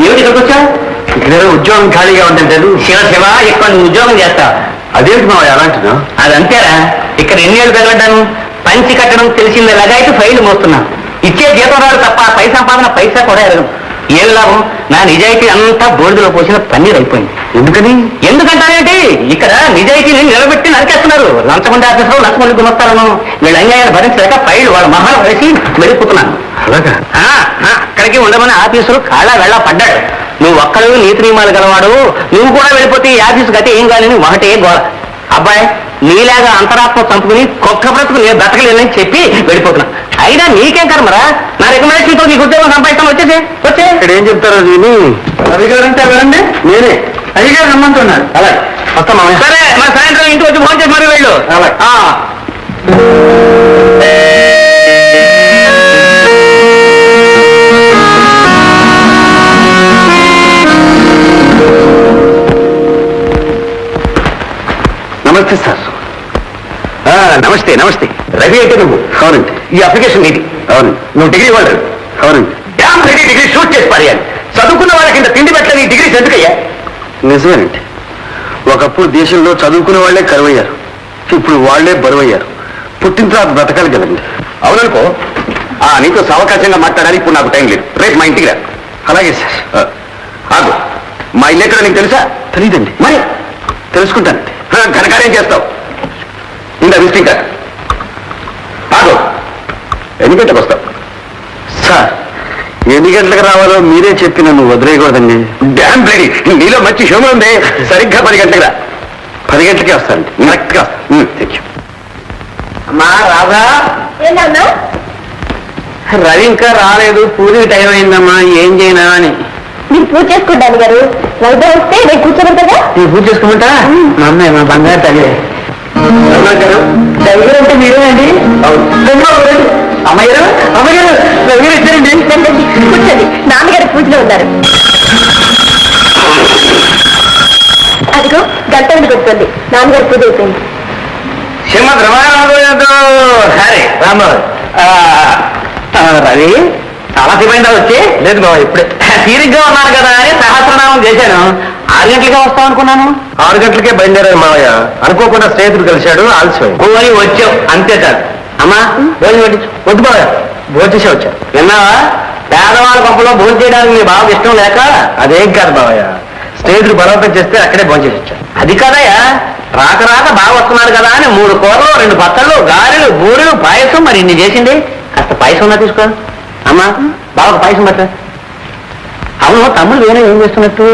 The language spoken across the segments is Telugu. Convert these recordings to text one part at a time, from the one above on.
ఏమిటి ఇక్కడికి వచ్చా? ఇక్కడ ఉద్యోగం ఖాళీగా ఉంటుంది. శివ శివ, ఇక్కడ నువ్వు ఉద్యోగం చేస్తావు? అదేంటి మా అలాంటిదా? అదంతేరా. ఇక్కడ ఎన్నేళ్ళు తగలడ్డాను. పంచి కట్టడం తెలిసిందే, లగాయితీ ఫైల్ మోస్తున్నాను. ఇచ్చే జీతం రాదు తప్ప పై సంపాదన పైసా కూడా ఎరగదు. ఏం లాభం? నా నిజాయితీ అంతా బోర్డులో పోసిన పన్నీర్ అయిపోయింది. ఎందుకని? ఎందుకంటానేంటి, ఇక్కడ నిజాయితీని నిలబెట్టి నరికేస్తున్నారు. లంచమంది ఆఫీసులో లంచమంది గుమస్తాలను వీళ్ళ అన్యాయాన్ని భరించలేక ఫైల్ వాళ్ళ మహాలు వేసి వెళ్ళిపోతున్నాను. అలాగా? అక్కడికి ఉండమని ఆఫీసులు కాళ్ళ వెళ్ళ పడ్డాడు. నువ్వు ఒక్కడు నీతి నియమాలు గలవాడు, నువ్వు కూడా వెళ్ళిపోతే ఈ ఆఫీసు గతి ఏం కాదని ఒకటే గోల. అబ్బాయి, నీలాగా అంతరాత్మ చంపుకుని కుక్క బ్రతుకు నేను బ్రతకలేనని చెప్పి వెళ్ళిపోతున్నా. అయినా నీకేం కర్మరా? నా రికమెండేషన్తో నీకు ఉద్యోగం సంపాదిస్తాను. వచ్చే ఇక్కడ ఏం చెప్తారు? దీన్ని రవి గారు అంటే ఎవరండి? నేనే. రవి గారు రమ్మంటున్నారు. అలాగే వస్తామా? సరే, మరి సాయంత్రం ఇంటికి వచ్చి ఫోన్ చేసి మరి వెళ్ళు. అలాగే. నమస్తే సార్. నమస్తే నమస్తే. రవి అయితే నువ్వు? అవునండి. ఈ అప్లికేషన్ నీది? అవునండి. నువ్వు డిగ్రీ వాళ్ళు? అవునండి. డ్యామ్ రెడీ డిగ్రీ షూట్ చేసి పారేయాలి. చదువుకున్న వాళ్ళకి ఇంత తిండి పెట్టని డిగ్రీస్ ఎందుకయ్యా? నిజమేనండి. ఒకప్పుడు దేశంలో చదువుకునే వాళ్లే కరువయ్యారు, ఇప్పుడు వాళ్లే బరువయ్యారు. పుట్టిన తర్వాత బ్రతకాలి కదండి. అవుననుకో. నీతో సావకాశంగా మాట్లాడాలి. ఇప్పుడు నాకు టైం లేదు. రేపు మా ఇంటికి రా. అలాగే సార్. ఆగు, మా ఇల్లు ఎక్కడ నీకు తెలుసా? తెలీదండి. మరి తెలుసుకుంటానండి. ఘనకార్యం చేస్తావు. ఇంత విజిటింగ్ కార్డ్. ఆగు, ఎన్ని గంటలకు వస్తావు? సార్, ఎన్ని గంటలకు రావాలో మీరే చెప్పి నన్ను వదిలేయకూడదండి. Dam ready. నీలో మంచి హ్యూమర్ ఉంది. సరిగ్గా 10 గంటలకు రా. 10 గంటలకే వస్తానండి. కరెక్ట్గా వస్తాను. Thank you. అమ్మా రాదా? రవి ఇంకా రాలేదు. పూజకి టైం అయిందమ్మా. ఏం చేయనా అని. మీరు పూజ చేసుకోండి గారు. వైద్యం వస్తే నేను కూర్చోబెడతాగా? నేను పూజ చేసుకోమంటా? మా అమ్మాయి, మా బంగారు తల్లి. దగ్గర అంటే మీరేనండి? అమ్మాయి గారు, అమ్మాయి గారు, రవి గారు ఇచ్చారండి. కూర్చోండి. నాన్నగారు పూజలో ఉన్నారు. అదిగో గంట కొడుతుంది. నాన్నగారు పూజ అయిపోయింది. శ్రీమద్ రమారావు. సరే రామ. రవి చాలా సేపైందా వచ్చి? లేదు బాబా, ఇప్పుడే. తీరిగ్గా ఉన్నాను కదా అని సహస్రనామం చేశాను. 6 గంటలకే వస్తాం అనుకున్నాను. 6 గంటలకే బయలుదేరాను మావయ్య. అనుకోకుండా స్నేహితుడు కలిశాడు, ఆలస్యం. పోయి వచ్చావు అంతే చాలు. అమ్మా భోజనం పెట్టించు. వద్దు బాబా, భోజనం చేసే వచ్చా. విన్నావా? పేదవాళ్ళ పంపలో భోజనం చేయడానికి మీ బాబు ఇష్టం లేక? అదేం కాదు బావయ్య, స్నేహితుడు బలవంతం చేస్తే అక్కడే భోజనం చేసి వచ్చా. అది కాదయ్యా, రాక రాక బాగా వస్తున్నాడు కదా అని 3 కూరలు, 2 పచ్చళ్ళు, గారెలు, బూరెలు, పాయసం. మరి ఇన్ని చేసింది. కాస్త పాయసం ఉన్నా తీసుకో. అమ్మా బాగా పాయసం పట్ట. అవును, తమ్ముడు వేరే ఏం చేస్తున్నట్టు?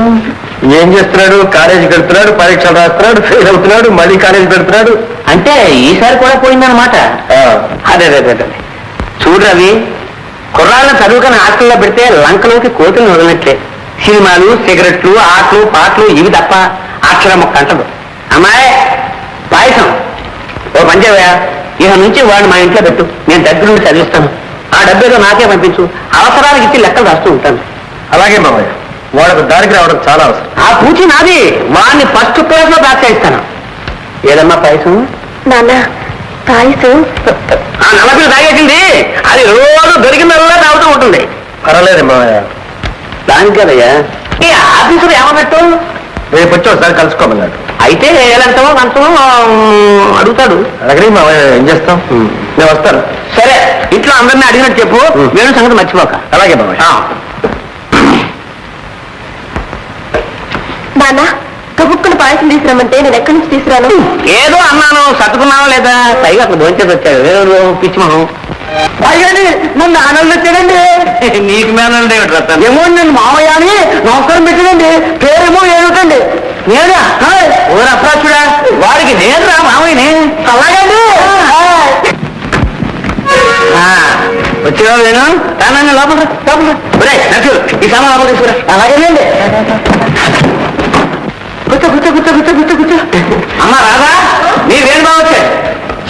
ఏం చేస్తున్నాడు? కాలేజీ పెడుతున్నాడు, పరీక్షలు రాస్తున్నాడు, ఫెయిల్ అవుతున్నాడు, మళ్ళీ కాలేజీ పెడుతున్నాడు. అంటే ఈసారి కూడా పోయిందన్నమాట. అదే అదే అదే. చూడు రవి, కుర్రాళ్ళని చదువుకుని హాస్టల్లో పెడితే లంకలోకి కోతులు వదిలినట్లే. సినిమాలు, సిగరెట్లు, ఆటలు, పాటలు ఇవి తప్ప అక్షరం ఒక్క అంటదు. అమ్మాయి పాయసం ఓ పంచేవయా. ఇక నుంచి వాడిని మా ఇంట్లో పెట్టు. నేను దగ్గర నుండి చదివిస్తాను. ఆ డబ్బేదో నాకే పంపించు. అవసరానికి ఇచ్చి లెక్కలు రాస్తూ ఉంటాను. అలాగే మామయ్య, వాడికి దారికి రావడం చాలా అవసరం. ఆ పూచి నాది. వాడిని ఫస్ట్ క్లాస్ లో ప్రోత్సహిస్తాను. ఏదమ్మా పాయసం? నాన్న పాయసం. ఆ నలభై తాగేసింది. అది రోజు దొరికిందల్లా తాగుతూ ఉంటుంది. పర్వాలేదు మామయ్య. దానికి కదయ్యా. ఈ ఆఫీసులు ఏమన్నట్టు? రేపు వచ్చి ఒకసారి కలుసుకోమన్నాడు. అయితే ఎలాంటావో అంటావో అడుగుతాడు. అలాగే మామయ్య, ఏం చేస్తాం? నేను వస్తాను. సరే, ఇంట్లో అందరినీ అడిగినట్టు చెప్పు. వేణు సంగతి మర్చిపోక. అలాగే మామయ్య. నాన్న కబుక్కును పాయసం తీసుకురామంటే నేను ఎక్కడి నుంచి తీసుకురాను? ఏదో అన్నాను, సర్దుకున్నావా లేదా? పైగా అక్కడ భోంచేసి వచ్చాడు. వేరు పిచ్చి మొహం. నన్ను ఆనందం వచ్చాడండి. నీకు మేనండి ఏమో. నేను మామయ్య అని నమస్కారం పెట్టాడండి. పేరేమో ఏమిటండి? నేనా? ఓరు అప్రాచుడా, వాడికి నేను రా మామయ్యని. అలాగండి. వచ్చేవా వేణు? రానండి లోపల నచ్చు. ఈ సామాన్ లోపల తీసుకురా. అలాగేనండి. కూర్చో కూర్చో కూర్చో కూర్చో కూర్చో కూర్చో. అమ్మ రాదా? నీ వేణు బాగా వచ్చాడు.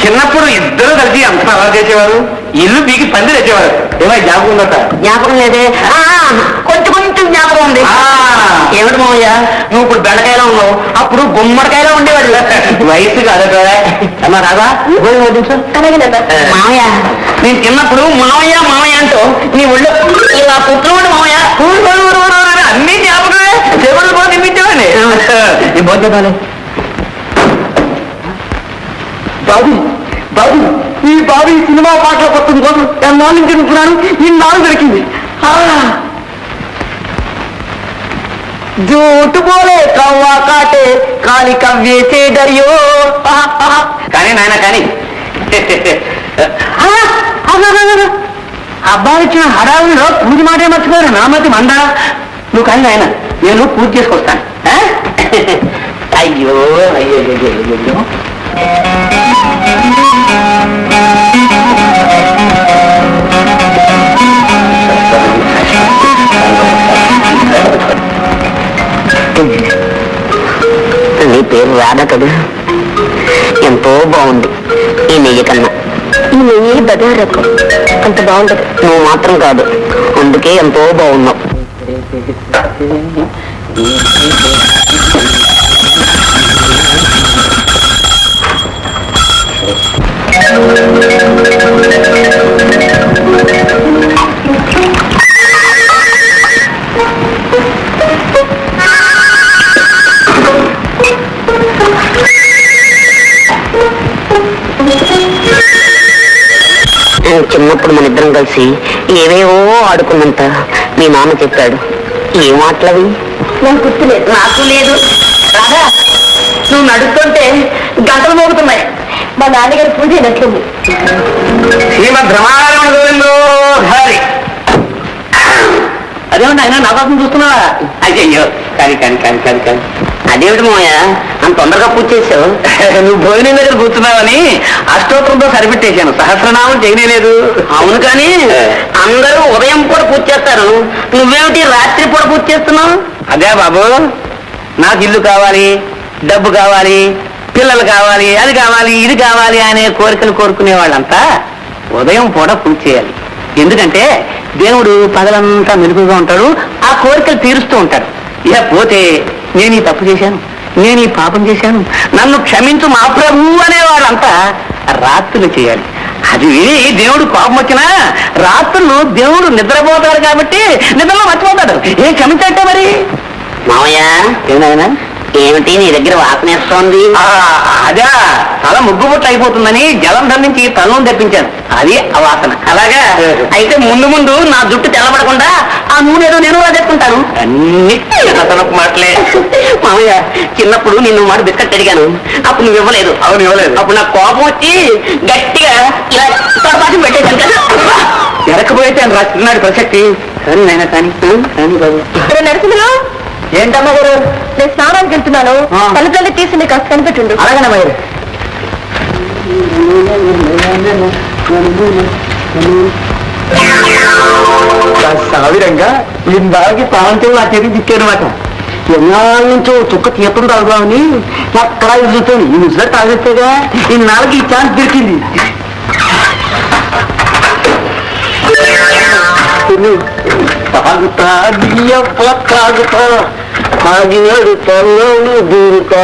చిన్నప్పుడు ఇద్దరు కలిసి అంత అలా చేసేవారు. ఇల్లు మీకు పంది తెచ్చేవారు. ఏమై జ్ఞాపకం ఉందట? జ్ఞాపకం లేదే. కొంచెం కొంచెం జ్ఞాపకం ఉంది. ఏమిటి మామయ్య, నువ్వు ఇప్పుడు బెండకాయలో ఉన్నావు, అప్పుడు గుమ్మడికాయలో ఉండేవాడు. వయసు కాదట. అమ్మా రాదా? మామయ్య, నేను చిన్నప్పుడు మామయ్య మామయ్య అంటూ నీ ఒళ్ళు ఇలా పుట్టినవాడు మామయ్య. నేను భోజనాలే. బాబు బాబు ఈ బాబు ఈ సినిమా పాటల పడుతుంది కోసం ఎన్నాళ్ళు నుంచి అనుకున్నాను, ఈ నాలుగు దొరికింది. జూటు పోలే కవ్వా కాటే కాలి కవ్వేసే డరియో. కానీ నాయన కానీ అబ్బాయి ఇచ్చిన హడావుల్లో పూజ మాటే మర్చిపోయారు. నామతి మంద. నువ్వు కానీ నాయన నేను పూజ చేసుకొస్తాను. అయ్యో అయ్యో అయ్యో అయ్యో. నీ పేరు రాధ కదా, ఎంతో బాగుంది ఈ నెయ్యి కన్నా. ఈ నెయ్యి బజార్ రకం, అంత బాగుండదు. నువ్వు మాత్రం కాదు, అందుకే ఎంతో బాగున్నావు. చిన్నప్పుడు మన ఇద్దరం కలిసి ఏవేవో ఆడుకున్నంత మీ నాన్న చెప్పాడు. ఏం ఆటలవి? నాకు గుర్తులేదు. నాకు లేదు. రాదా, నువ్వు నడుస్తుంటే గంటలు మోగుతున్నాయి. మా నాన్నగారి పూజ అయినట్లుంది. శ్రీమద్ రమారమణ గోవిందో హరి. అదేమన్నా ఆయన నా కోసం చూస్తున్నావా? అయ్యో కానీ కానీ కానీ కానీ కానీ అదేమిటి మామయ్య అంత తొందరగా పూజ చేసావు? నువ్వు భోజనం దగ్గర కూర్చున్నావని అష్టోత్తరంతో సరిపెట్టేశాను. సహస్రనామం చేయలేదు. అవును, కానీ అందరూ ఉదయం పూట పూజ చేస్తారు, నువ్వేమిటి రాత్రి పూట పూజ చేస్తున్నావు? అదే బాబు, నాకు ఇల్లు కావాలి, డబ్బు కావాలి, పిల్లలు కావాలి, అది కావాలి, ఇది కావాలి అనే కోరికలు కోరుకునే వాళ్ళంతా ఉదయం పూట పూజ చేయాలి. ఎందుకంటే దేవుడు పగలంతా మెలుగుగా ఉంటాడు, ఆ కోరికలు తీరుస్తూ ఉంటాడు. ఇక పోతే నేను ఈ తప్పు చేశాను, నేను ఈ పాపం చేశాను, నన్ను క్షమించు మా ప్రభు అనేవాళ్ళంతా రాత్రులు చేయాలి. అది విని దేవుడు కోపం వచ్చినా రాత్రులు దేవుడు నిద్రపోతాడు కాబట్టి నిద్రలో మర్చిపోతాడు. ఏం క్షమించట్టే మరి? మామయ్య ఏమైనా ఏమిటి నీ దగ్గర వాసన వేస్తోంది? అదే తల ముగ్గు బుట్ట అయిపోతుందని జలంధర్ నుంచి తలను తెప్పించాను, అది ఆ వాసన. అలాగా అయితే ముందు ముందు నా జుట్టు తెల్లబడకుండా ఆ నూనె ఏదో నేను రాజెట్టుకుంటాను. అన్ని తనకు మాటలే. మామయ్య చిన్నప్పుడు నిన్ను మాట బిస్కట్ అడిగాను, అప్పుడు నువ్వు ఇవ్వలేదు. అవును ఇవ్వలేదు. అప్పుడు నాకు కోపం వచ్చి గట్టిగా ఇలా తొడపాటి పెట్టేశాను కదా. ఎరకపోతే ఆయన రాస్తున్నాడు ప్రసక్తి. కానీ నాయన కానీ కానీ బాబు నరసింహలో ఏంటమ్మా గారు? నేను స్నానానికి వెళ్తున్నాను, తలుపులన్నీ తీసి నీకు కాస్త కనిపెట్టుండు. అలాగేనమ్మా గారు. సావిరంగా ఇందాకి తాంతే నా చేతికి తిక్కానమాట. ఎన్నాళ్ళ నుంచో చుక్క తీర్థం తాగుదామని అక్కడ చూస్తాను. ఈ ముసలా తాగేస్తేగా ఇన్నాళ్ళకి ఈ ఛాన్స్ దొరికింది. తాగుతా బియ్యప్ప తాగుతా తాగినాడు తల్లోను దూరుతా.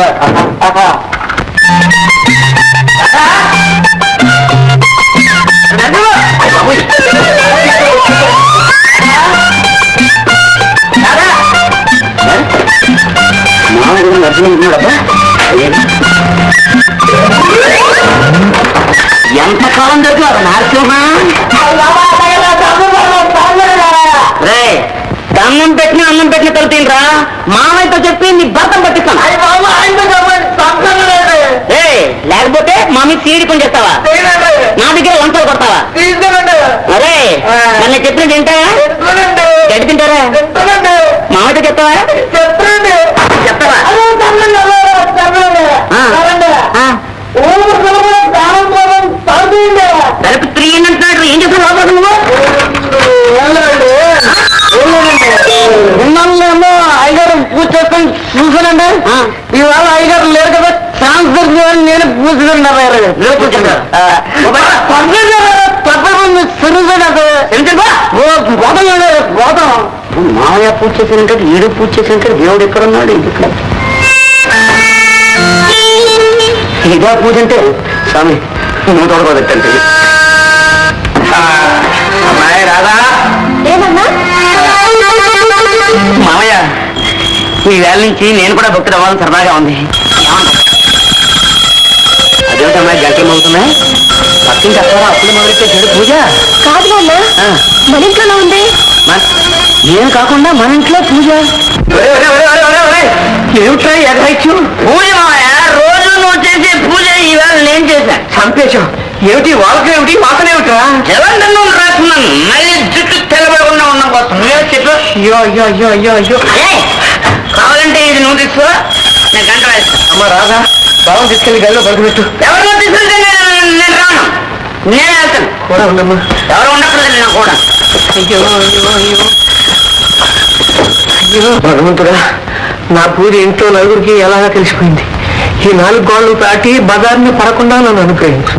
నరసింహున్నాడబ్బా, ఎంతకాలం దగ్గర నరసింహ రే అన్నం పెట్టిన తలుపురా. మామయ్యతో చెప్పి నీ భర్తం పట్టిస్తాను. లేకపోతే మామీ సీడి కొని చేస్తావా? నా దగ్గర వంటలు కొడతావా? అరే నన్ను చెప్పిన తింటారా? గడ్డి తింటారా? మామయ్యతో చెప్తావా? చెప్తావా? తలుపు 3 అంటున్నాడు. ఏం చేస్తావు లోపల నువ్వు? ఉన్నాళ్ళేమో అయ్యగారు పూజ చేసుకొని చూసానండి. ఇవాళ అయ్యగారు లేరు కదా, ఛాన్స్ దొరికిందని నేను పూజుకున్నారు. మామయ్య పూజ చేసినంటే ఈడు పూజ చేసినంటే దేవుడు ఎక్కడున్నాడు? ఇదే పూజ అంటే స్వామి నువ్వు తోడుకోదట్టండి. అమ్మాయి రాదా? ఏమన్నా మామయ్య ఈ వేళ నుంచి నేను కూడా భక్తుడు అవ్వాలని సరదాగా ఉంది. అదేమిటమ్మా గంటలు మోగుతున్నాయి? పక్కింటి అక్కడ అప్పులు మొదలెట్టేసాడు పూజ. కాదు నాన్న, మన ఇంట్లోనే ఉంది. నేను కాకుండా మన ఇంట్లో పూజ. ఏమిట్రా ఎగరైచ్చు? పూజ మావయ్య, రోజు నువ్వు చేసే పూజ ఈవేళ నేను చేశాను. చంపేశాం. ఏమిటి వాళ్ళకి ఏమిటి వాసన ఏమిట్రా? జలంధనం రాస్తున్నాను, మళ్ళీ జుట్టు తెల్లబడకుండా ఉన్న కోసం. నువ్వే చెప్పు. అయ్యో అయ్యో అయ్యో అయ్యో అయ్యో. కావాలంటే ఇది నువ్వు తీసుకో, నేను గంట వేస్తాను. అమ్మ రాదా, బాగా తీసుకెళ్ళి గదిలో పడుకున్నట్టు. ఎవరిలో తీసుకెళ్తే నేను రాను, నేనే వెళ్తాను. కూడా ఉండమ్మా, ఎవరు ఉండక్కర్లేదు నేను కూడా. అయ్యో అయ్యో అయ్యో అయ్యో భగవంతుడా, నా పూజ ఇంట్లో నలుగురికి ఎలాగా తెలిసిపోయింది. ఈ 4 గోళ్ళు దాటి బజార్ని పడకుండా నన్ను అనుగ్రహించు.